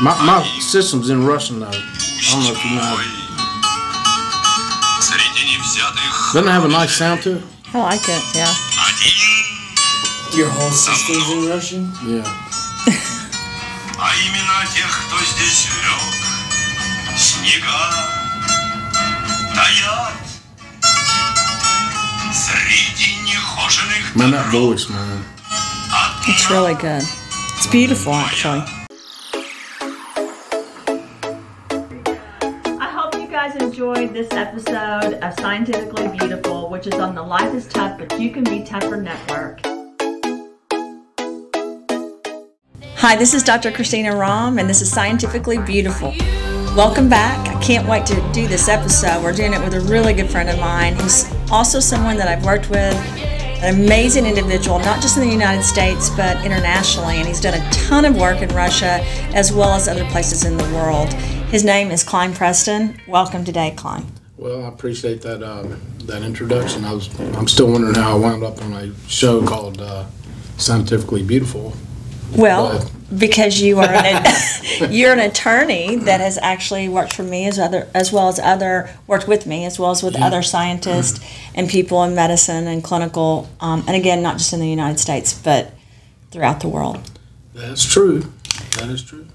My system's in Russian though. I don't know if you know. Doesn't it have a nice sound to it? I like it, yeah. Your whole system's in Russian? Yeah. Man, that voice, man. It's really good. It's beautiful, actually. I hope you guys enjoyed this episode of Scientifically Beautiful, which is on the Life is Tough, but You Can Be Tougher network. Hi, this is Dr. Christina Rahm, and this is Scientifically Beautiful. Welcome back. I can't wait to do this episode. We're doing it with a really good friend of mine who's also someone that I've worked with, an amazing individual, not just in the United States, but internationally, and he's done a ton of work in Russia as well as other places in the world. His name is Kline Preston. Welcome today, Kline. Well, I appreciate that that introduction. I'm still wondering how I wound up on a show called Scientifically Beautiful. Well, because you are you're an attorney that has actually worked for me worked with me as well as with other scientists and people in medicine and clinical, and again, not just in the United States, but throughout the world. That's true. That is true.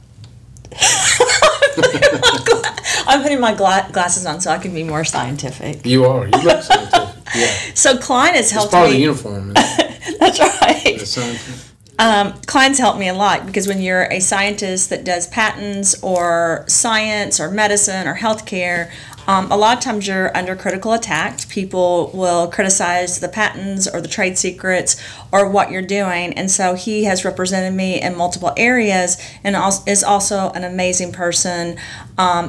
I'm putting my glasses on so I can be more scientific. You are. You look scientific. Yeah. So Kline has helped me. It's part of the uniform. That's right. The scientific. Kline's helped me a lot because when you're a scientist that does patents or science or medicine or healthcare, a lot of times you're under critical attack. People will criticize the patents or the trade secrets or what you're doing, and so he has represented me in multiple areas and is also an amazing person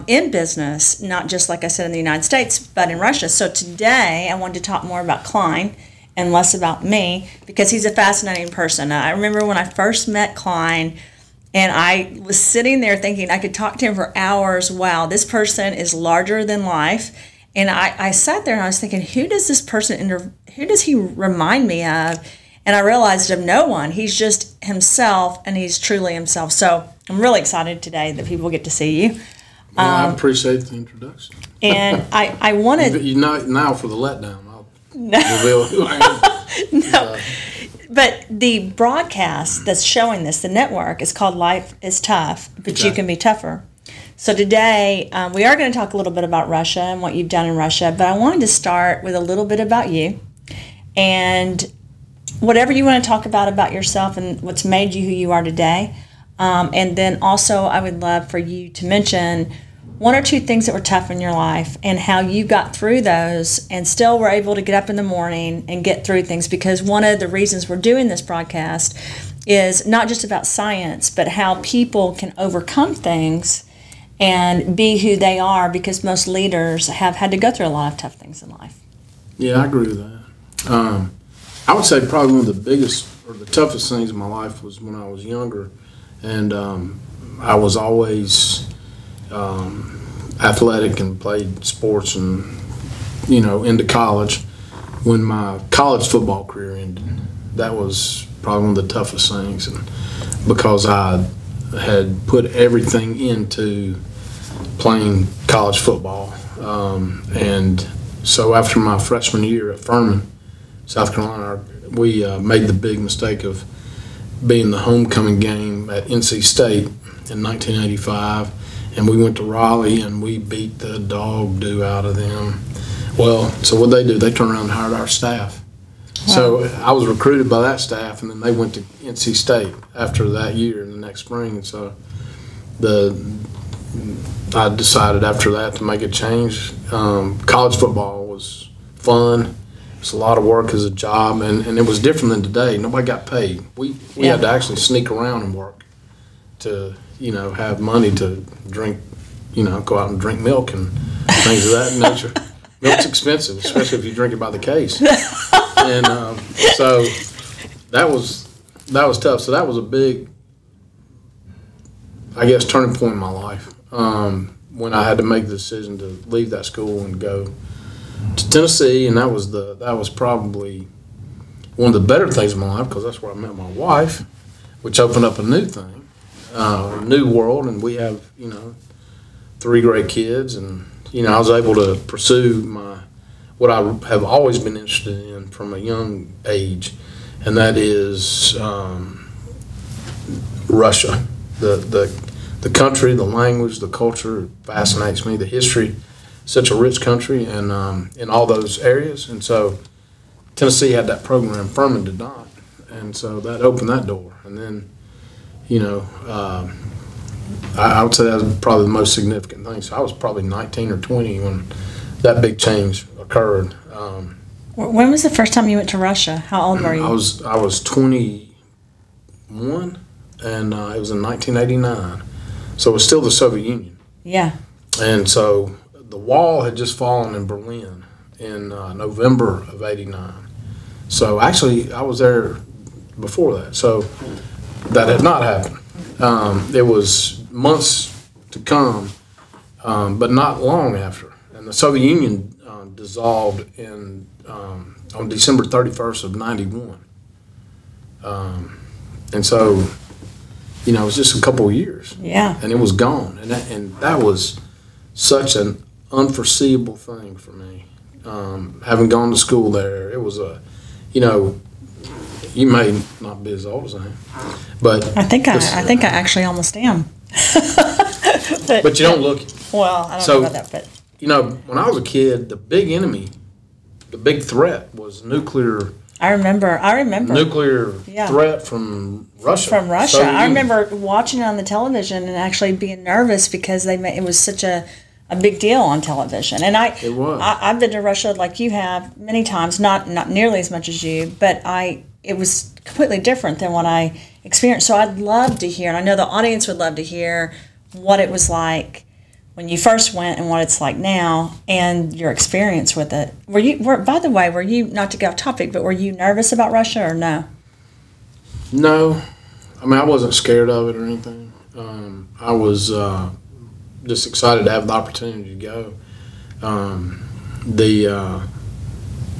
in business, not just, like I said, in the United States, but in Russia. So today I wanted to talk more about Kline and less about me, because he's a fascinating person. I remember when I first met Kline, and I was sitting there thinking I could talk to him for hours. Wow, this person is larger than life. And I sat there and I was thinking, who does he remind me of? And I realized of no one. He's just himself, and he's truly himself. So I'm really excited today that people get to see you. Well, I appreciate the introduction. And I wanted... now for the letdown. No. No. But the broadcast that's showing this, the network, is called Life is Tough, but You Can Be Tougher. So today, we are going to talk a little bit about Russia and what you've done in Russia, but I wanted to start with a little bit about you. And whatever you want to talk about yourself and what's made you who you are today. And then also, I would love for you to mention one or two things that were tough in your life and how you got through those and still were able to get up in the morning and get through things, because one of the reasons we're doing this broadcast is not just about science, but how people can overcome things and be who they are, because most leaders have had to go through a lot of tough things in life. Yeah, I agree with that. I would say probably one of the biggest or the toughest things in my life was when I was younger, and I was always athletic and played sports and, into college. When my college football career ended, that was probably one of the toughest things, and because I had put everything into playing college football. And so after my freshman year at Furman, South Carolina, we made the big mistake of being the homecoming game at NC State in 1985. And we went to Raleigh, and we beat the dog-do out of them. Well, so what they do, they turned around and hired our staff. Wow. So I was recruited by that staff, and then they went to NC State after that year in the next spring. And so I decided after that to make a change. College football was fun. It was a lot of work as a job, and it was different than today. Nobody got paid. We had to actually sneak around and work to have money to drink, go out and drink milk and things of that nature. Milk's expensive, especially if you drink it by the case. And so that was tough. So that was a big, I guess, turning point in my life when I had to make the decision to leave that school and go to Tennessee, and that was probably one of the better things in my life, because that's where I met my wife, which opened up a new thing. new world, and we have, 3 great kids, and, I was able to pursue what I have always been interested in from a young age, and that is Russia. The country, the language, the culture fascinates me. The history, such a rich country, and in all those areas. And so Tennessee had that program, Furman did not, and so that opened that door. And then, I would say that was probably the most significant thing. So I was probably 19 or 20 when that big change occurred. When was the first time you went to Russia? How old were you? I was 21, and it was in 1989. So it was still the Soviet Union. Yeah. And so the wall had just fallen in Berlin in November of '89. So actually, I was there before that. So that had not happened. It was months to come, but not long after. And the Soviet Union dissolved on December 31st of '91. And so, it was just a couple of years. Yeah. And it was gone. And that was such an unforeseeable thing for me. Having gone to school there, it was you may not be as old as I am, but I think I actually almost am. but you don't look it. Well, I don't know about that, but when I was a kid, the big enemy, the big threat was nuclear. I remember. Nuclear threat from Russia. From Russia. I remember watching it on the television and actually being nervous because it was such a big deal on television. And it was. I've been to Russia like you have many times, not nearly as much as you, but it was completely different than what I experienced. So I'd love to hear, and I know the audience would love to hear what it was like when you first went and what it's like now and your experience with it. By the way, were you, not to go off topic, but were you nervous about Russia or no? No. I mean, I wasn't scared of it or anything. I was just excited to have the opportunity to go.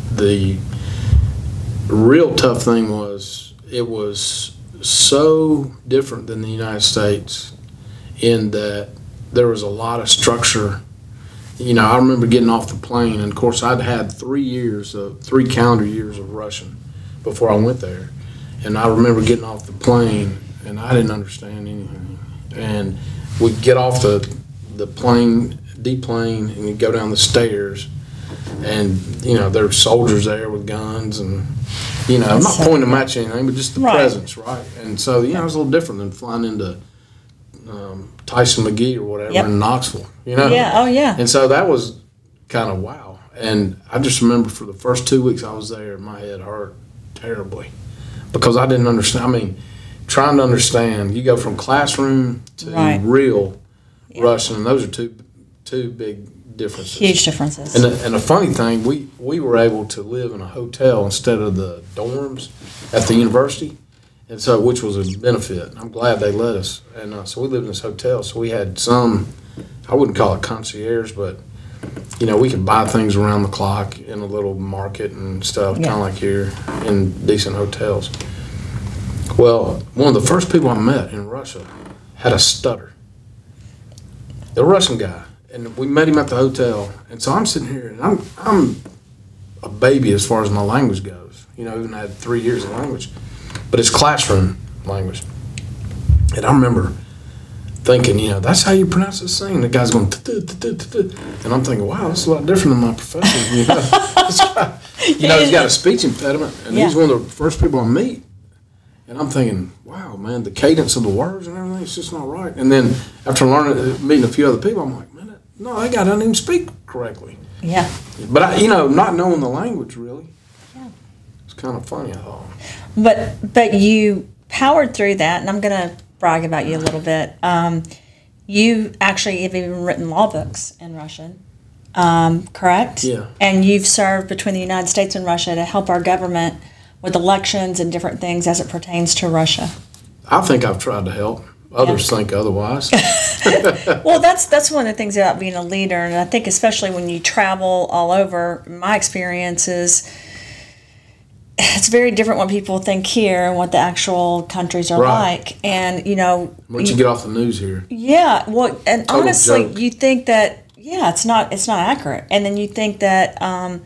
The real tough thing was it was so different than the United States in that there was a lot of structure. I remember getting off the plane, and of course I'd had 3 calendar years of Russian before I went there. And I remember getting off the plane, and I didn't understand anything. And we'd get off the plane, deplane, and you'd go down the stairs, and there were soldiers there with guns, and I'm not pointing them at you or anything, but just the presence, right? And so it was a little different than flying into Tyson McGee or whatever in Knoxville, Yeah, oh yeah. And so that was kind of wow. And I just remember for the first 2 weeks I was there, my head hurt terribly because I didn't understand. I mean, trying to understand, you go from classroom to real Russian, and those are two big differences. Huge differences. And the funny thing, we were able to live in a hotel instead of the dorms at the university. And so, which was a benefit. I'm glad they let us. And so we lived in this hotel. So we had some, I wouldn't call it concierge, but, we could buy things around the clock in a little market and stuff, kind of like here in decent hotels. Well, one of the first people I met in Russia had a stutter. The Russian guy. And we met him at the hotel. And so I'm sitting here, and I'm a baby as far as my language goes. Even I had 3 years of language. But it's classroom language. And I remember thinking, that's how you pronounce this thing. The guy's going, and I'm thinking, wow, this is a lot different than my professor. This guy, he's got a speech impediment, and he's one of the first people I meet. And I'm thinking, wow, man, the cadence of the words and everything, it's just not right. And then after meeting a few other people, I'm like, man, no, that guy doesn't even speak correctly. Yeah. But, not knowing the language, really. It's kind of funny, I thought. But you powered through that, and I'm going to brag about you a little bit. You actually have even written law books in Russian, correct? Yeah. And you've served between the United States and Russia to help our government with elections and different things as it pertains to Russia. I think I've tried to help. Others think otherwise. Well, that's one of the things about being a leader, and I think especially when you travel all over, my experience is it's very different what people think here and what the actual countries are Right. like. And, you know, Once you get off the news here. yeah, well, and Total honestly, joke. you think that, yeah, it's not accurate. And then you think that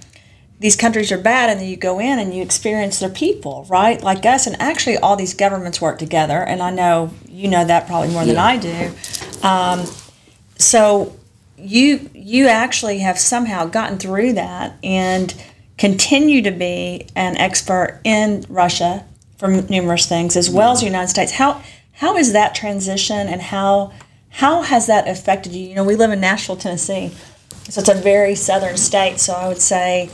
these countries are bad, and then you go in and you experience their people, right? Like us, and actually all these governments work together, and I know you know that probably more than Yeah. I do. So you actually have somehow gotten through that and continue to be an expert in Russia for numerous things, as well as the United States. How is that transition, and how has that affected you? You know, we live in Nashville, Tennessee, so it's a very southern state. So I would say,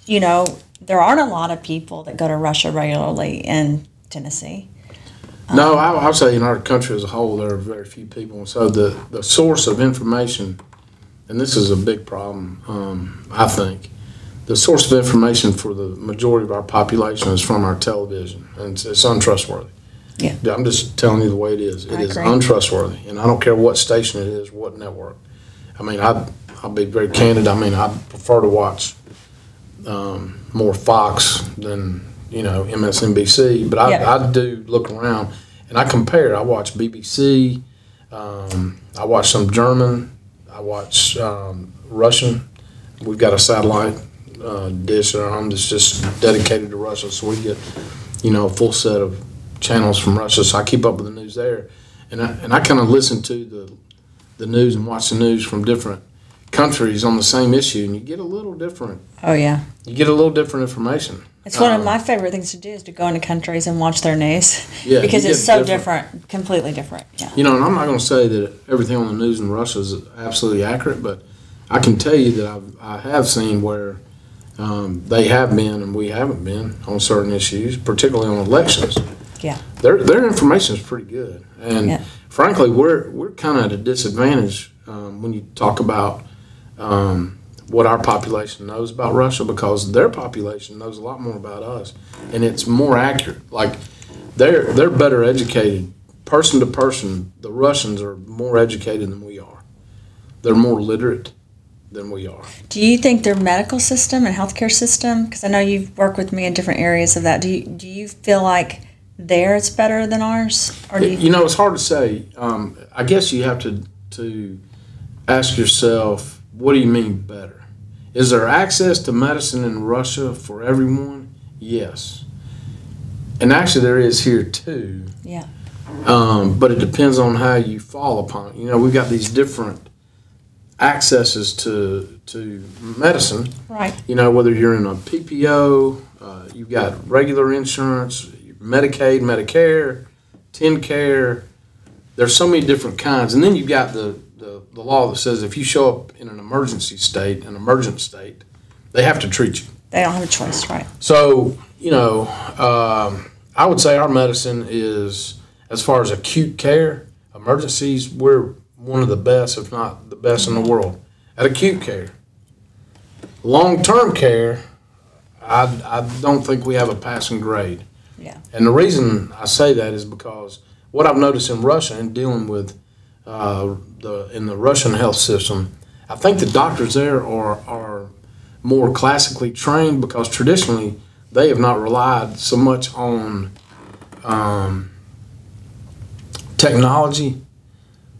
you know, there aren't a lot of people that go to Russia regularly in Tennessee. No, I would say in our country as a whole, there are very few people. And so the source of information, and this is a big problem, I think, the source of information for the majority of our population is from our television, and it's untrustworthy. Yeah. I'm just telling you the way it is. It is agree. untrustworthy, and I don't care what station it is, what network. I mean, I'll be very candid. I mean, I prefer to watch more Fox than, you know, MSNBC, but I do look around and I compare. I watch BBC, I watch some German, I watch Russian. We've got a satellite dish at our home that's just dedicated to Russia, so we get, you know, a full set of channels from Russia. So I keep up with the news there, and I kind of listen to the news and watch the news from different countries on the same issue, and you get a little different. Oh yeah. You get a little different information. It's one of my favorite things to do is to go into countries and watch their news. Yeah, because you it's get so different, completely different. Yeah. You know, and I'm not going to say that everything on the news in Russia is absolutely accurate, but I can tell you that I have seen where they have been and we haven't been on certain issues, particularly on elections. Yeah. Their information is pretty good, and Yeah. frankly, we're kind of at a disadvantage when you talk about what our population knows about Russia, because their population knows a lot more about us, and it's more accurate. Like they're better educated, person to person. The Russians are more educated than we are. They're more literate than we are. Do you think their medical system and healthcare system, because I know you've worked with me in different areas of that, do you feel like theirs better than ours? Or do You know, it's hard to say. I guess you have to ask yourself, what do you mean better? Is there access to medicine in Russia for everyone? Yes. And actually there is here too. Yeah. But it depends on how you fall upon it. You know, we've got these different accesses to medicine. Right. You know, whether you're in a PPO, you've got regular insurance, Medicaid, Medicare, TennCare. There's so many different kinds. And then you've got the law that says if you show up in an emergent state, they have to treat you. They don't have a choice, right? So, you know, I would say our medicine is, as far as acute care, emergencies, we're one of the best, if not the best in the world at acute care. Long-term care, I don't think we have a passing grade. Yeah. And the reason I say that is because what I've noticed in Russia and dealing with in the Russian health system, I think the doctors there are more classically trained, because traditionally they have not relied so much on technology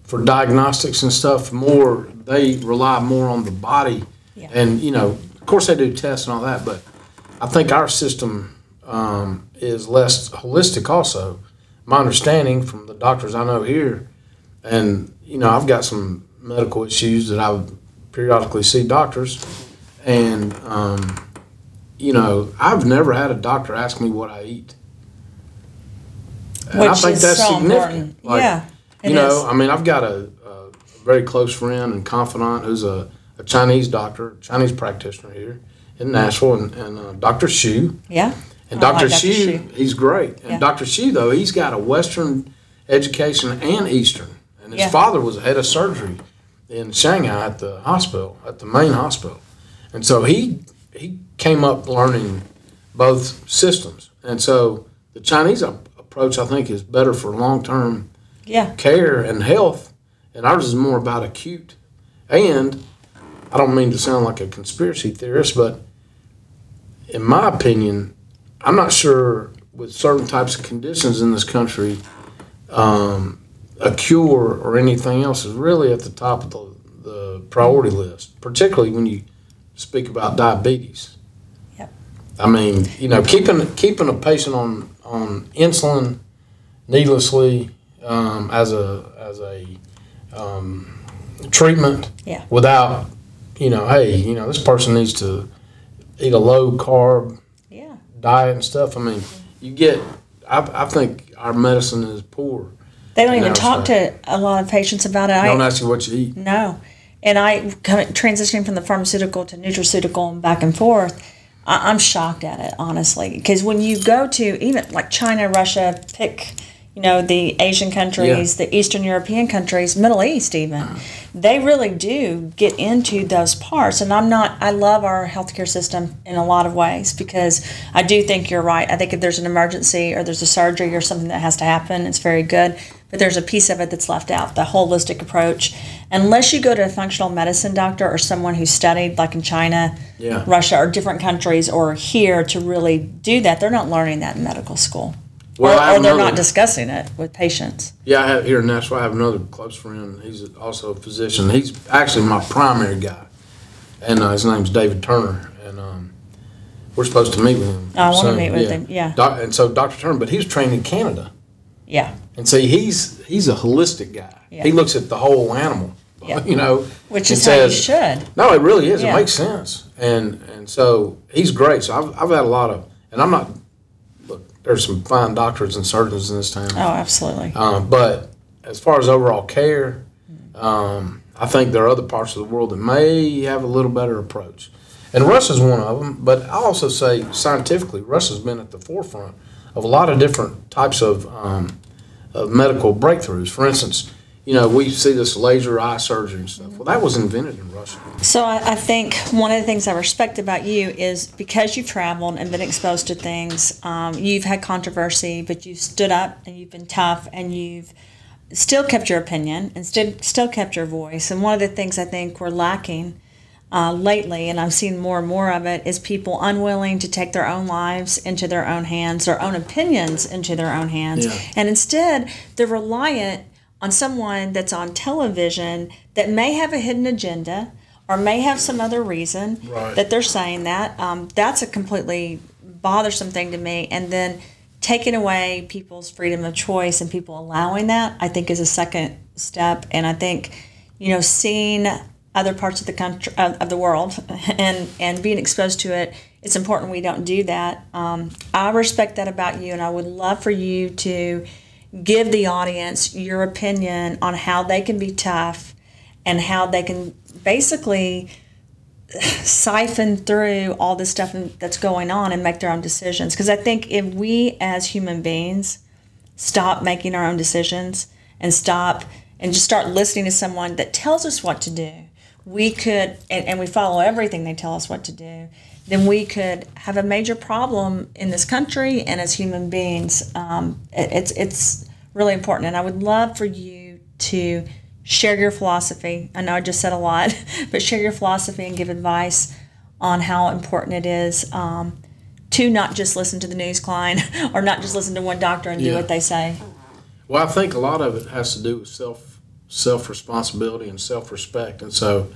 for diagnostics and stuff. They rely more on the body. Yeah. And, you know, of course they do tests and all that, but I think our system is less holistic also. My understanding from the doctors I know here, and, you know, I've got some medical issues that I would periodically see doctors, and, you know, I've never had a doctor ask me what I eat. And Which I think is that's so significant. important. Like, Yeah, it you know, is. I mean, I've got a very close friend and confidant who's a Chinese doctor, Chinese practitioner here in Nashville, and Dr. Xu. Yeah. And I like Dr. Dr. Xu, Xu. he's great. And Yeah. Dr. Xu, though, he's got a Western education and Eastern. And his Yeah. father was head of surgery in Shanghai at the hospital, at the main hospital. And so he came up learning both systems. And so the Chinese approach, I think, is better for long-term Yeah. care and health, and ours is more about acute. And I don't mean to sound like a conspiracy theorist, but in my opinion, I'm not sure with certain types of conditions in this country, a cure or anything else is really at the top of the priority list, particularly when you speak about diabetes. Yep. I mean, keeping a patient on insulin needlessly as a treatment without, this person needs to eat a low carb diet and stuff. I mean, I think our medicine is poor. They don't even talk to a lot of patients about it. Don't ask you what you eat. No. And transitioning from the pharmaceutical to nutraceutical and back and forth, I'm shocked at it, honestly. Because when you go to even like China, Russia, pick, the Asian countries, the Eastern European countries, Middle East even, they really do get into those parts. And I love our healthcare system in a lot of ways, because I do think you're right. I think if there's an emergency or there's a surgery or something that has to happen, it's very good. But there's a piece of it that's left out, the holistic approach. Unless you go to a functional medicine doctor or someone who studied, like in China, Russia, or different countries, or here to really do that, they're not learning that in medical school. Well, or they're not discussing it with patients. Yeah, I have here in Nashville, I have another close friend. He's also a physician. He's actually my primary guy, and his name's David Turner, and we're supposed to meet with him. I want to meet with him, And so Dr. Turner, but he was trained in Canada. Yeah. And see, he's a holistic guy. Yeah. He looks at the whole animal, Which is how you should. No, it really is. It makes sense. And so he's great. So I've had a lot of, and I'm not, look, there's some fine doctors and surgeons in this town. Oh, absolutely. But as far as overall care, I think there are other parts of the world that may have a little better approach. And Russia's one of them, but I also say scientifically, Russia's been at the forefront of a lot of different types of medical breakthroughs. For instance, we see this laser eye surgery and stuff. Well, that was invented in Russia. So I think one of the things I respect about you is because you've traveled and been exposed to things, you've had controversy, but you've stood up and you've been tough and you've still kept your opinion and still kept your voice. And one of the things I think we're lacking lately, and I've seen more and more of it, is people unwilling to take their own lives into their own hands, their own opinions into their own hands. Yeah. And instead, they're reliant on someone that's on television that may have a hidden agenda or may have some other reason that they're saying that. That's a completely bothersome thing to me. And then taking away people's freedom of choice and people allowing that, I think, is a second step. And I think, seeing other parts of the country, of the world, and being exposed to it, it's important we don't do that. I respect that about you, and I would love for you to give the audience your opinion on how they can be tough and how they can basically siphon through all this stuff that's going on and make their own decisions. Because I think if we as human beings stop making our own decisions and just start listening to someone that tells us what to do, we could, and we follow everything they tell us what to do, then we could have a major problem in this country and as human beings. It's really important, and I would love for you to share your philosophy. I know I just said a lot, but share your philosophy and give advice on how important it is to not just listen to the news, Kline, or not just listen to one doctor and do what they say. Well, I think a lot of it has to do with self-responsibility and self-respect. And so,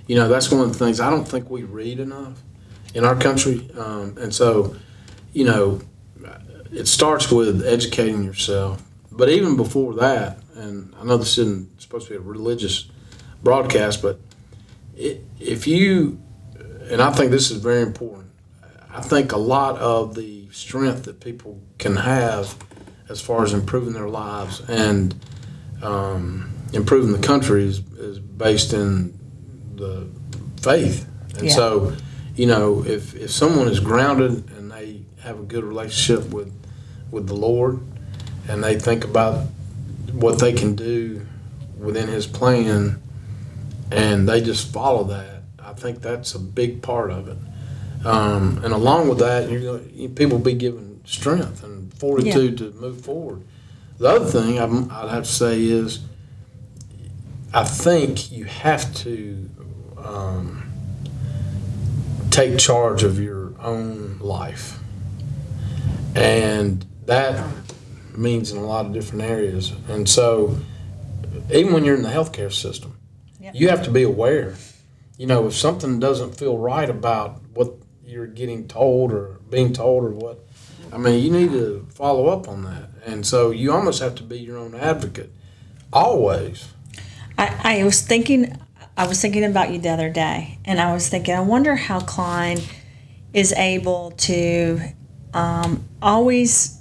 that's one of the things I don't think we read enough in our country. And so, it starts with educating yourself. But even before that, and I know this isn't supposed to be a religious broadcast, but if you, and I think this is very important, I think a lot of the strength that people can have as far as improving their lives and improving the country is based in the faith. And so, if someone is grounded and they have a good relationship with the Lord and they think about what they can do within His plan and they just follow that, I think that's a big part of it. And along with that, people be given strength and fortitude to move forward. The other thing I'd have to say is I think you have to take charge of your own life. And that means in a lot of different areas. And so even when you're in the healthcare system, you have to be aware. You know, if something doesn't feel right about what you're getting told or being told or what, I mean, you need to follow up on that. And so you almost have to be your own advocate, always. I was thinking about you the other day, and I was thinking, I wonder how Kline is able to always,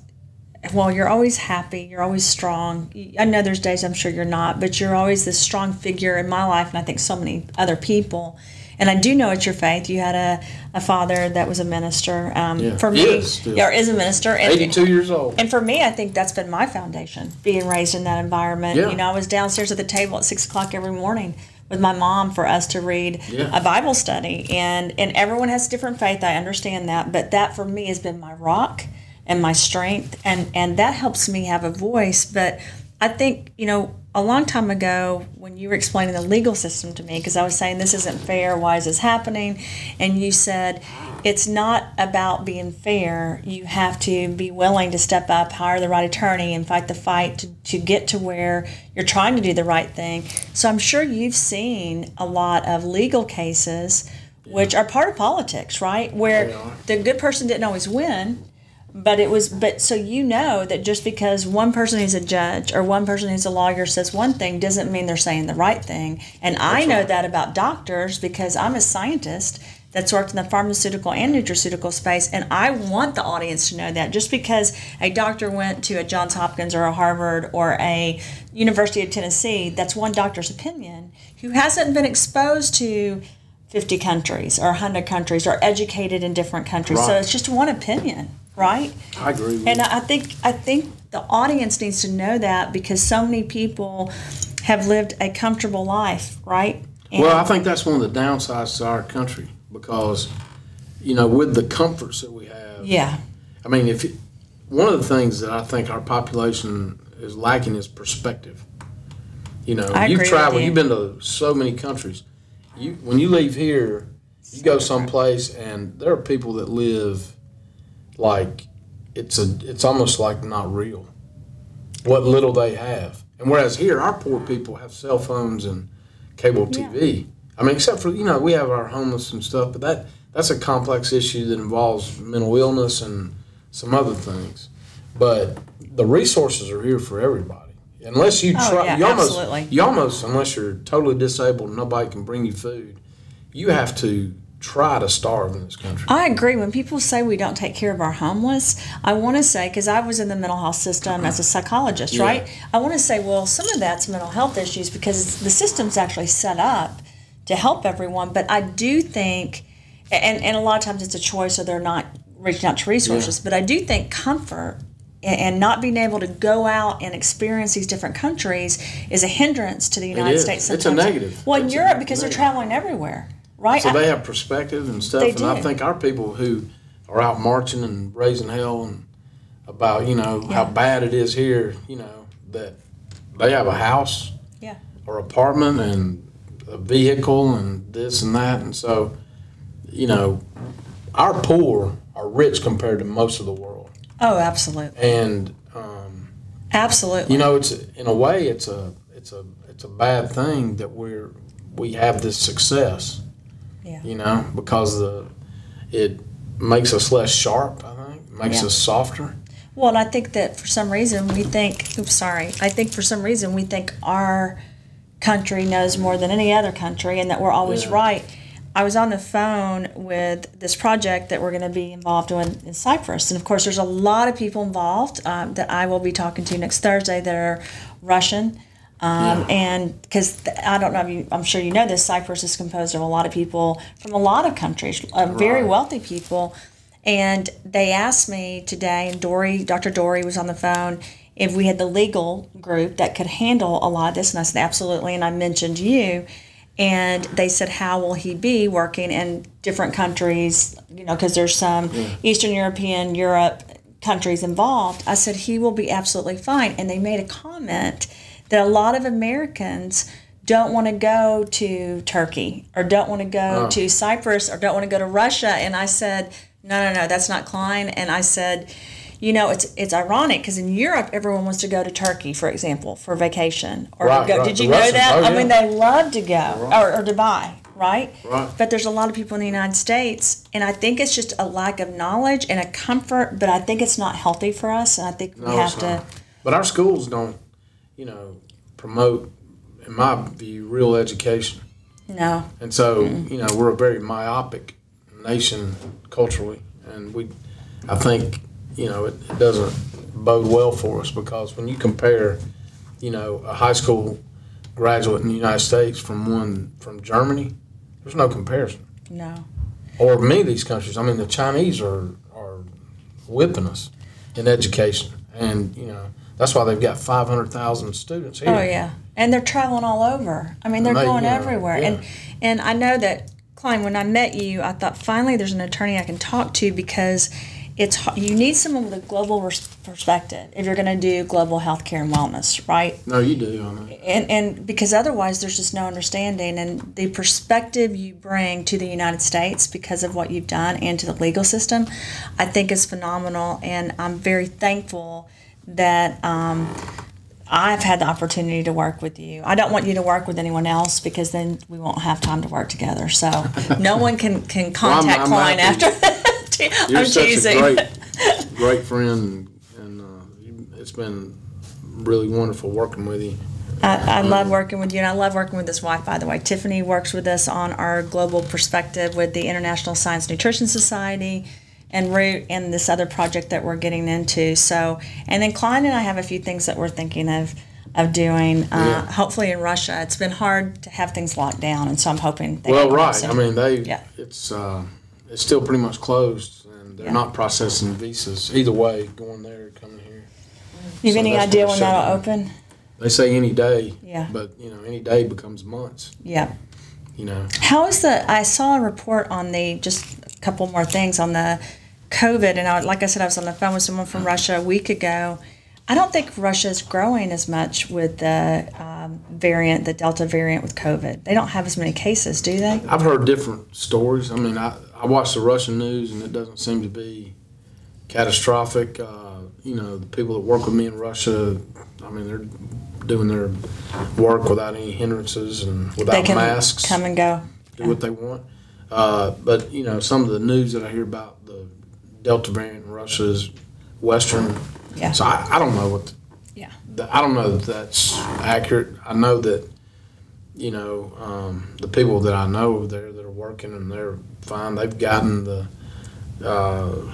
well, you're always happy, you're always strong. I know there's days I'm sure you're not, but you're always this strong figure in my life, and I think so many other people. And I do know it's your faith. You had a father that was a minister. For me, is a minister. And, 82 years old. And for me, I think that's been my foundation, being raised in that environment. Yeah. You know, I was downstairs at the table at 6 o'clock every morning with my mom for us to read a Bible study. And everyone has different faith. I understand that. But that, for me, has been my rock and my strength. And that helps me have a voice. But I think, you know, a long time ago when you were explaining the legal system to me, because I was saying this isn't fair, why is this happening? And you said it's not about being fair. You have to be willing to step up, hire the right attorney, and fight the fight to get to where you're trying to do the right thing. So I'm sure you've seen a lot of legal cases which are part of politics, right? Where the good person didn't always win. But so you know that just because one person who's a judge or one person who's a lawyer says one thing doesn't mean they're saying the right thing. And I know that about doctors because I'm a scientist that's worked in the pharmaceutical and nutraceutical space, and I want the audience to know that. Just because a doctor went to a Johns Hopkins or a Harvard or a University of Tennessee, that's one doctor's opinion who hasn't been exposed to 50 countries or 100 countries or educated in different countries. Right. So it's just one opinion. Right? I agree with and you. I think the audience needs to know that because so many people have lived a comfortable life, right? And well, I think that's one of the downsides to our country because, you know, with the comforts that we have. Yeah. I mean, one of the things that I think our population is lacking is perspective. You know, you've traveled, you've been to so many countries. When you leave here, you go someplace and there are people that live like it's almost like not real what little they have. And whereas here our poor people have cell phones and cable TV. I mean, except for, you know, we have our homeless and stuff, but that's a complex issue that involves mental illness and some other things. But the resources are here for everybody. Unless you try, you almost unless you're totally disabled and nobody can bring you food, you have to try to starve in this country. I agree. When people say we don't take care of our homeless, I want to say, because I was in the mental health system as a psychologist, right? I want to say, well, some of that's mental health issues because the system's actually set up to help everyone. But I do think, and a lot of times it's a choice or they're not reaching out to resources, but I do think comfort and not being able to go out and experience these different countries is a hindrance to the United States sometimes. It's a negative. Well, in Europe, because they're traveling everywhere. Right. So they have perspective and stuff, and I think our people who are out marching and raising hell and about, you know, how bad it is here, you know, that they have a house or apartment and a vehicle and this and that, and so, you know, our poor are rich compared to most of the world. Oh, absolutely. And absolutely, you know, it's in a way it's a bad thing that we have this success. Yeah. You know, because it makes us less sharp, I think. It makes us softer. Well, and I think that for some reason we think, I think for some reason we think our country knows more than any other country and that we're always right. I was on the phone with this project that we're going to be involved in Cyprus. And of course, there's a lot of people involved that I will be talking to next Thursday that are Russian. And because I don't know if you, I'm sure you know this, Cyprus is composed of a lot of people from a lot of countries, very wealthy people. And they asked me today, and Dr. Dory was on the phone, if we had the legal group that could handle a lot of this. And I said, absolutely. And I mentioned you. And they said, how will he be working in different countries, you know, because there's some Eastern European, Europe countries involved. I said, he will be absolutely fine. And they made a comment that a lot of Americans don't want to go to Turkey or don't want to go to Cyprus or don't want to go to Russia. And I said, no, that's not Kline. And I said, it's ironic because in Europe, everyone wants to go to Turkey, for example, for vacation. Or Right, go. right. Did you The know Russians, that? oh, I mean, yeah. they love to go. Right. Or Dubai, right? Right. But there's a lot of people in the United States, and I think it's just a lack of knowledge and a comfort, but I think it's not healthy for us, and I think we have to. But our schools don't, promote, in my view, real education. No. And so, we're a very myopic nation culturally, and I think, it doesn't bode well for us because when you compare, a high school graduate in the United States from Germany, there's no comparison. No. Or many of these countries. I mean, the Chinese are whipping us in education, and that's why they've got 500,000 students here. Oh yeah, and they're traveling all over. I mean, they're going everywhere. Yeah. And I know that, Kline, when I met you, I thought finally there's an attorney I can talk to because you need someone with a global perspective if you're going to do global healthcare and wellness, right? No, you do. I know. And because otherwise there's just no understanding, and the perspective you bring to the United States because of what you've done and to the legal system, I think is phenomenal, and I'm very thankful that I've had the opportunity to work with you. I don't want you to work with anyone else because then we won't have time to work together. So no one can contact I'm Kline happy. after that. You're I'm such teasing. a great friend, and it's been really wonderful working with you. I love working with you, and I love working with this wife, by the way. Tiffany works with us on our global perspective with the International Science Nutrition Society and Root and this other project that we're getting into. So, and then Kline and I have a few things that we're thinking of doing, hopefully in Russia. It's been hard to have things locked down, and so I'm hoping they Well, can right. soon. I mean, it's still pretty much closed, and they're not processing visas either way, going there or coming here. You have any that's idea what when they're that'll shutting open? They say any day. Yeah. But any day becomes months. Yeah. How is I saw a report on just a couple more things on the COVID, and like I said, I was on the phone with someone from Russia a week ago. I don't think Russia's growing as much with the the Delta variant with COVID. They don't have as many cases, do they? I've heard different stories. I mean, I watch the Russian news, and it doesn't seem to be catastrophic. The people that work with me in Russia, I mean, they're doing their work without any hindrances and without masks. They can come and go. Do what they want. But, some of the news that I hear about the Delta variant in Russia is Western. Yeah. So I don't know I don't know that that's accurate. I know that, the people that I know over there that are working, and they're fine. They've gotten the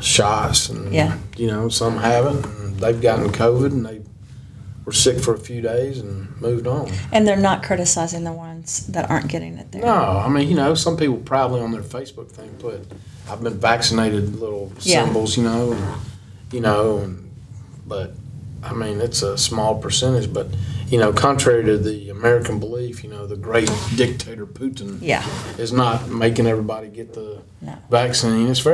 shots, and, some haven't. And they've gotten COVID, and they were sick for a few days and moved on. And they're not criticizing the ones that aren't getting it there. No, I mean, some people proudly on their Facebook thing put, I've been vaccinated, little symbols, but I mean, it's a small percentage, but, contrary to the American belief, the great dictator Putin is not making everybody get the vaccine. It's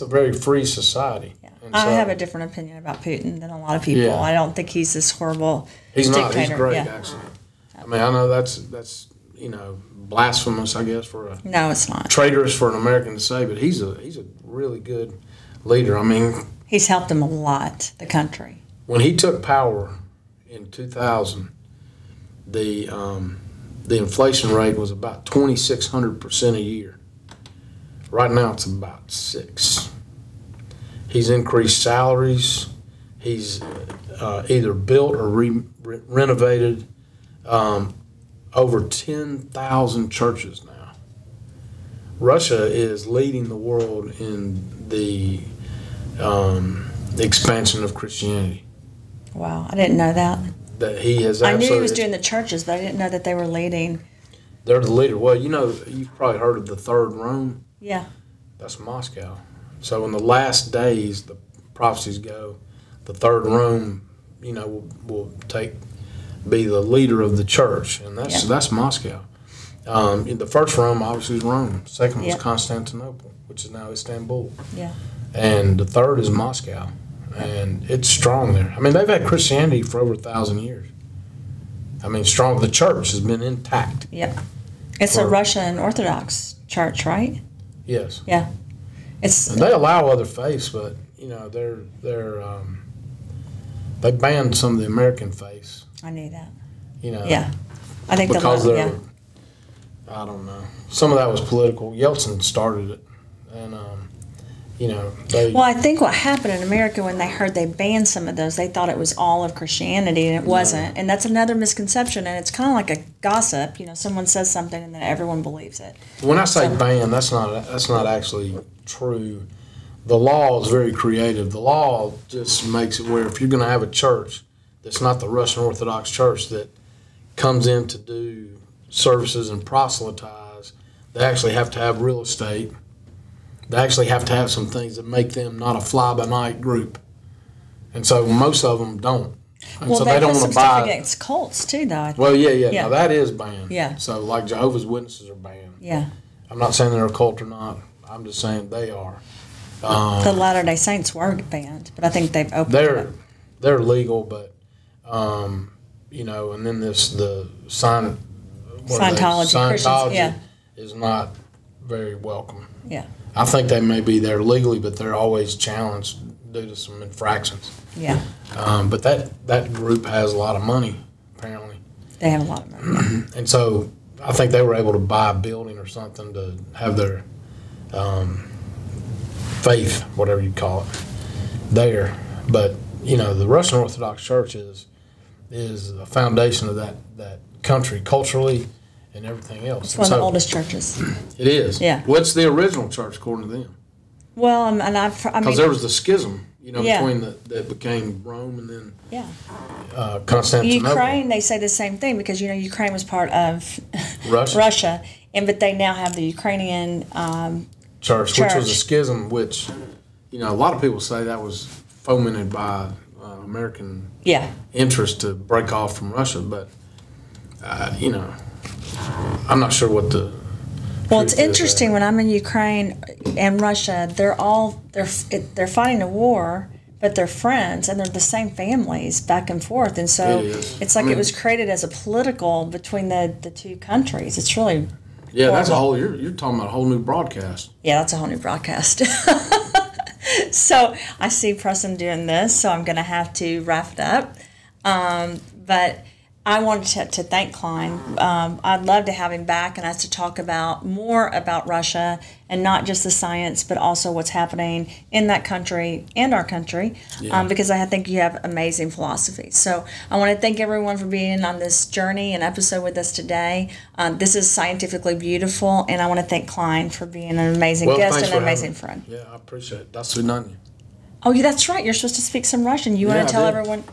a very free society. Yeah. I have a different opinion about Putin than a lot of people. Yeah. I don't think he's this horrible He's dictator. not. He's great, actually. I mean, I know that's blasphemous, I guess, for no, it's not. Traitorous for an American to say, but he's a really good leader. I mean, he's helped them a lot, the country. When he took power in 2000, the inflation rate was about 2,600% a year. Right now, it's about 6%. He's increased salaries. He's either built or renovated over 10,000 churches now. Russia is leading the world in the expansion of Christianity. Wow, I didn't know that. That he has. I knew he was doing the churches, but I didn't know that they were leading. They're the leader. Well, you've probably heard of the Third Rome. Yeah. That's Moscow. So in the last days, the prophecies go, the Third Rome, will be the leader of the church, and that's Moscow. The first Rome obviously is Rome. Second was Constantinople, which is now Istanbul. Yeah. And the third is Moscow, and it's strong there. I mean, they've had Christianity for over 1,000 years. I mean, strong. The church has been intact. Yep. It's a Russian Orthodox church, right? Yes. Yeah. And they allow other faiths, but you know, they banned some of the American face. I knew that. You know. Yeah. I think because they're, I don't know. Some of that was political. Yeltsin started it, and you know, well, I think what happened in America when they heard they banned some of those, they thought it was all of Christianity, and it wasn't. And that's another misconception, and it's kind of like a gossip. You know, someone says something, and then everyone believes it. When I say ban, that's not actually true. The law is very creative. The law just makes it where if you're going to have a church that's not the Russian Orthodox Church that comes in to do services and proselytize, they actually have to have real estate. They actually have to have some things that make them not a fly-by-night group. And so most of them don't. And well, so they don't put some want to stuff buy against cults, too, though. I think. Well, yeah. Now, that is banned. Yeah. So, like, Jehovah's Witnesses are banned. Yeah. I'm not saying they're a cult or not. I'm just saying they are. The Latter-day Saints were banned, but I think they've opened it up. They're legal, but, you know, and then the Scientology, Christians, is not very welcome. Yeah. I think they may be there legally, but they're always challenged due to some infractions. Yeah. But that group has a lot of money, apparently. They have a lot of money. And so I think they were able to buy a building or something to have their faith, whatever you call it, there. But, you know, the Russian Orthodox Church is a foundation of that country culturally and everything else. It's one of the oldest churches. It is. Yeah. What's the original church according to them? Well, and I mean, because there was the schism, you know, between that became Rome and then Constantinople. Ukraine, they say the same thing because, you know, Ukraine was part of Russia, but they now have the Ukrainian church, which was a schism, which, you know, a lot of people say that was fomented by American interest to break off from Russia, but, you know, I'm not sure what the. Well, it's interesting when I'm in Ukraine and Russia. They're fighting a war, but they're friends and they're the same families back and forth. And so it's like it was created as a political between the two countries. It's really that's a whole. You're talking about a whole new broadcast. Yeah, that's a whole new broadcast. So I see Preston doing this, so I'm going to have to wrap it up. But I wanted to thank Kline. I'd love to have him back and us to talk about more about Russia and not just the science, but also what's happening in that country and our country, because I think you have amazing philosophy. So I want to thank everyone for being on this journey and episode with us today. This is scientifically beautiful, and I want to thank Kline for being an amazing guest and an amazing friend. Yeah, I appreciate it. До свидания. Oh, yeah, that's right. You're supposed to speak some Russian. You want to tell everyone?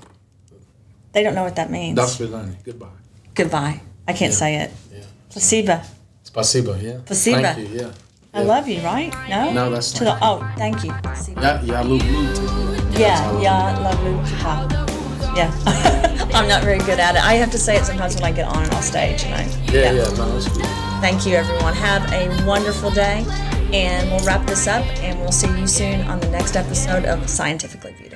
They don't know what that means. До свидания. Goodbye. Goodbye. I can't say it. Yeah. Спасибо. Спасибо, yeah. Спасибо. Thank you, yeah. I love you, right? No? No, that's to not. Thank you. Спасибо. Я люблю тебя. Yeah, люблю тебя. Yeah. I'm not very good at it. I have to say it sometimes when I get on and off stage. And no, that's good. Thank you, everyone. Have a wonderful day. And we'll wrap this up, and we'll see you soon on the next episode of Scientifically Beautiful.